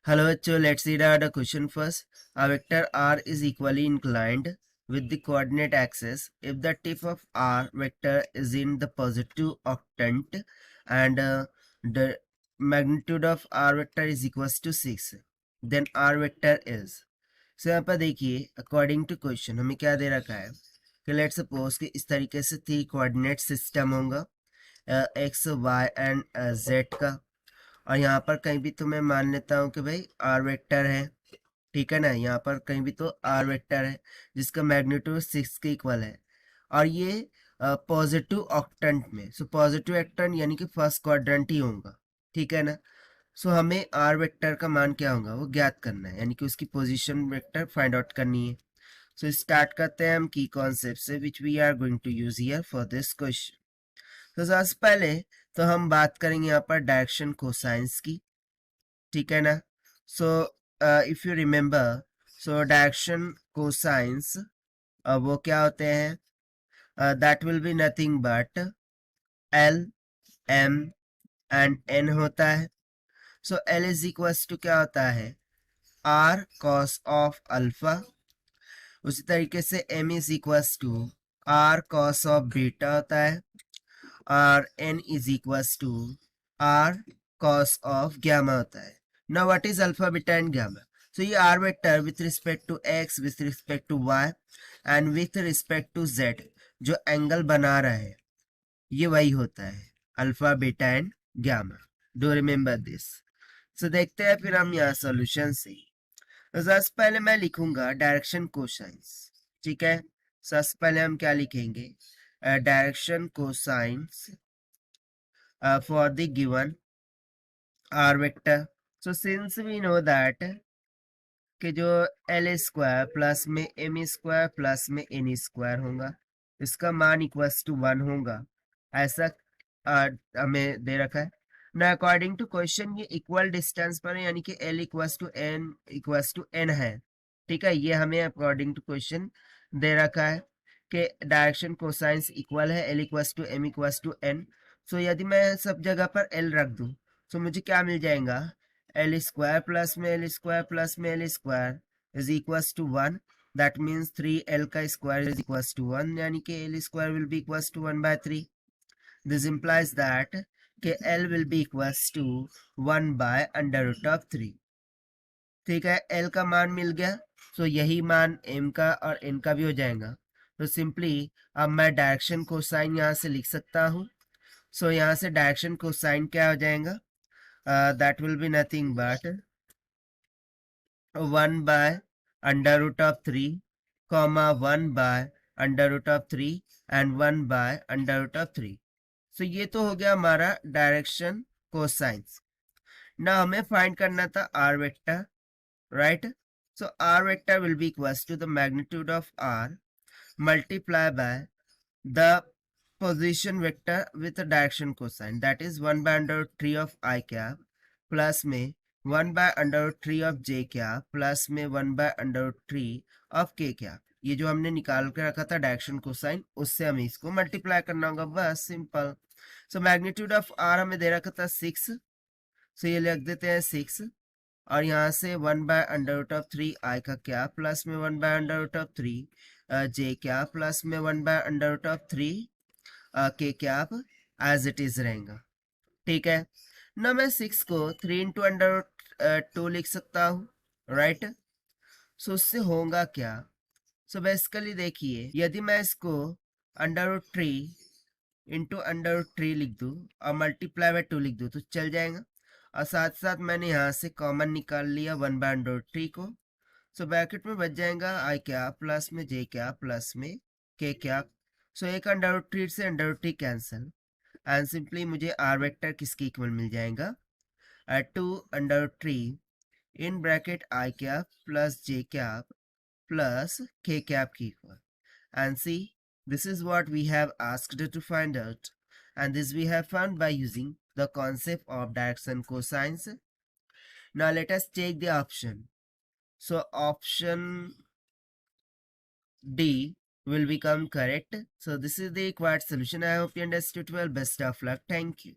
Hello, bachcho, let's read out the question first. A vector r is equally inclined with the coordinate axis if the tip of r vector is in the positive octant and the magnitude of r vector is equals to 6, then r vector is. So यहाँ पर देखिए according to question हमें क्या दे रखा है कि let suppose कि इस तरीके से 3 कोऑर्डिनेट सिस्टम होगा एक्स वाई एंड जेड का, और यहाँ पर कहीं भी तो मैं मान लेता हूँ कि भाई आर वेक्टर है, ठीक है ना। यहाँ पर कहीं भी तो आर वेक्टर है जिसका मैग्नीट्यूड 6 के इक्वल है, और ये पॉजिटिव ऑक्टेंट में, सो पॉजिटिव ऑक्टेंट यानी कि फर्स्ट क्वाड्रेंट ही होगा, ठीक है ना। सो हमें आर वेक्टर का मान क्या होगा वो ज्ञात करना है, यानी कि उसकी पोजीशन वेक्टर फाइंड आउट करनी है। सो स्टार्ट करते हैं हम की कॉन्सेप्ट से which we are going to use here for this question. तो सबसे पहले तो हम बात करेंगे यहाँ पर डायरेक्शन कोसाइंस की, ठीक है ना। So if you remember, so direction cosines वो क्या होते हैं, that will be nothing but L M and N होता है। So L is equals to क्या होता है आर कॉस ऑफ अल्फा, उसी तरीके से M is equals to R cos of beta होता है, और n is equals to r cos of gamma होता है। Now what is alpha, beta and gamma? So ये r vector with respect to x, with respect to y and with respect to z जो angle बना रहा है ये वही होता है alpha beta and gamma. Do remember this. So देखते हैं फिर हम यहाँ सॉल्यूशन से। तो सबसे पहले मैं लिखूंगा डायरेक्शन कोसाइंस, ठीक है। सबसे पहले हम क्या लिखेंगे, direction cosines for the given r vector. So since we know that कि जो एल स्क्वायर प्लस में एम स्क्वायर प्लस में एन स्क्वायर होगा इसका मान इक्वल्स टू 1 होगा, ऐसा हमें दे रखा है ना। अकॉर्डिंग टू क्वेश्चन ये इक्वल डिस्टेंस पर है, यानी कि एल इक्वल्स टू एन है, ठीक है। ये हमें अकॉर्डिंग टू क्वेश्चन दे रखा है कि डायरेक्शन कोसाइंस इक्वल है L equals to M equals to N. So यदि मैं सब जगह पर एल रख दूं तो मुझे क्या मिल जाएगा, एल स्क्वायर प्लस में एल स्क्वायर प्लस में L square is equals to 1। That means 3l का स्क्वायर इज इक्वल्स टू 1, यानी कि l square will be equals to 1/3। This implies that कि l will be equals to 1/√3, ठीक है। l का मान मिल गया, तो यही मान m का और n का भी हो जाएगा। तो सिंपली अब मैं डायरेक्शन कोसाइन यहाँ से लिख सकता हूँ। सो यहाँ से डायरेक्शन कोसाइन क्या हो जाएगा, that will be nothing but 1/√3, 1/√3 and 1/√3। सो ये तो हो गया हमारा डायरेक्शन कोसाइंस। ना हमें फाइंड करना था R vector, right. So R vector will be equals to the magnitude of R multiply by the position vector with direction cosine, that is 1/√3 of I cap plus में 1/√3 of J cap plus में 1/√3 of के cap. ये जो हमने निकाल के रखा था डायरेक्शन कोसाइन उससे हमें इसको मल्टीप्लाई करना होगा, बस simple. So magnitude of R हमें दे रखा था 6, सो ये लिख देते हैं 6, और यहाँ से 1/√3 आई का क्या प्लस में 1/√3 जे क्या प्लस में 1/√3 के क्या एज इट इज रहेगा, ठीक है ना। मैं 6 को 3 इंटू अंडर 2 लिख सकता हूँ, राइट। सो उससे होगा क्या, सो बेसिकली देखिए यदि मैं इसको √3 इंटू √3 लिख दूँ और मल्टीप्लाई बाय 2 लिख दूँ तो चल जाएगा, और साथ साथ मैंने यहाँ से कॉमन निकाल लिया 1/√3 को। सो ब्रैकेट में बच जाएगा आई क्या प्लस में जे क्या प्लस में के क्या। सो एक √3 से √3 कैंसिल, एंड सिंपली मुझे आर वेक्टर किसके इक्वल मिल जाएगा, 2/3 in bracket I cap plus J cap plus k cap की equal। And see, this is what we have asked to find out, and this we have found by using the concept of direction cosines. Now let us take the option. So option D will become correct. So this is the required solution. I hope you understood well. Best of luck. Thank you.